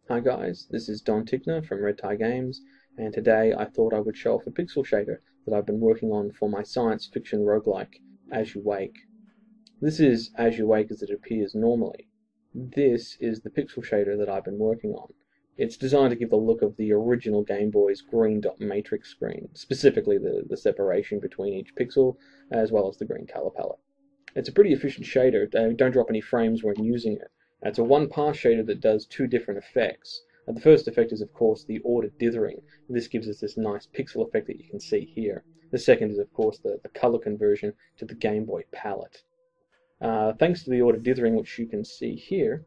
Hi guys, this is Don Tickner from Red Tie Games, and today I thought I would show off a pixel shader that I've been working on for my science fiction roguelike, As You Wake. This is As You Wake as it appears normally. This is the pixel shader that I've been working on. It's designed to give the look of the original Game Boy's green dot matrix screen, specifically the separation between each pixel, as well as the green color palette. It's a pretty efficient shader, don't drop any frames when using it. It's a one-pass shader that does two different effects. The first effect is, of course, the ordered dithering. This gives us this nice pixel effect that you can see here. The second is, of course, the color conversion to the Game Boy palette. Thanks to the ordered dithering, which you can see here,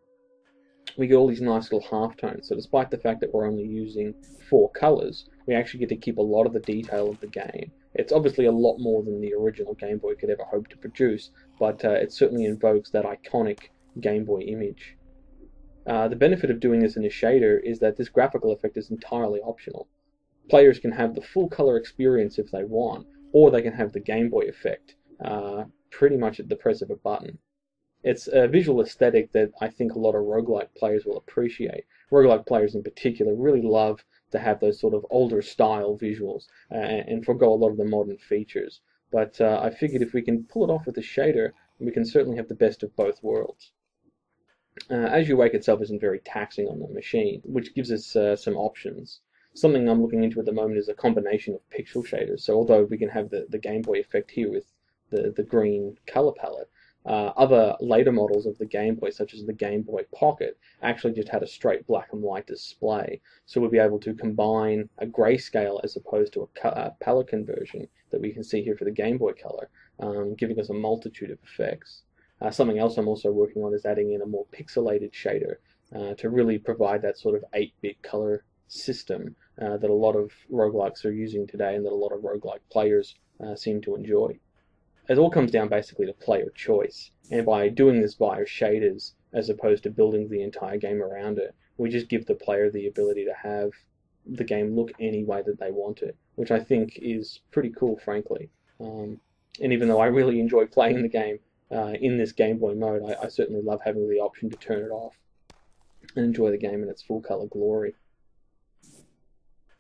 we get all these nice little halftones. So despite the fact that we're only using 4 colors, we actually get to keep a lot of the detail of the game. It's obviously a lot more than the original Game Boy could ever hope to produce, but it certainly invokes that iconic Game Boy image. The benefit of doing this in a shader is that this graphical effect is entirely optional. Players can have the full color experience if they want, or they can have the Game Boy effect pretty much at the press of a button. It's a visual aesthetic that I think a lot of roguelike players will appreciate. Roguelike players in particular really love to have those sort of older style visuals and forgo a lot of the modern features. But I figured if we can pull it off with a shader, we can certainly have the best of both worlds. As You Wake itself isn't very taxing on the machine, which gives us some options. Something I'm looking into at the moment is a combination of pixel shaders. So although we can have the Game Boy effect here with the green color palette, other later models of the Game Boy, such as the Game Boy Pocket, actually just had a straight black and white display. So we'll be able to combine a grayscale as opposed to a palette conversion that we can see here for the Game Boy Color, giving us a multitude of effects. Something else I'm also working on is adding in a more pixelated shader to really provide that sort of 8-bit color system that a lot of roguelikes are using today and that a lot of roguelike players seem to enjoy. It all comes down basically to player choice, and by doing this via shaders as opposed to building the entire game around it, we just give the player the ability to have the game look any way that they want it, which I think is pretty cool, frankly. And even though I really enjoy playing the game in this Game Boy mode, I certainly love having the option to turn it off and enjoy the game in its full color glory.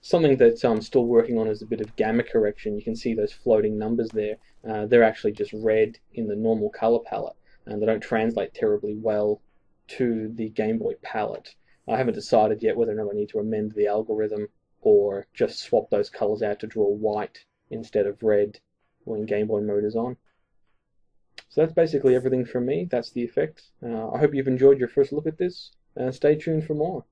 Something that I'm still working on is a bit of gamma correction. You can see those floating numbers there. They're actually just red in the normal color palette, and they don't translate terribly well to the Game Boy palette. I haven't decided yet whether or not I need to amend the algorithm or just swap those colors out to draw white instead of red when Game Boy mode is on. So that's basically everything from me. That's the effect. I hope you've enjoyed your first look at this. Stay tuned for more.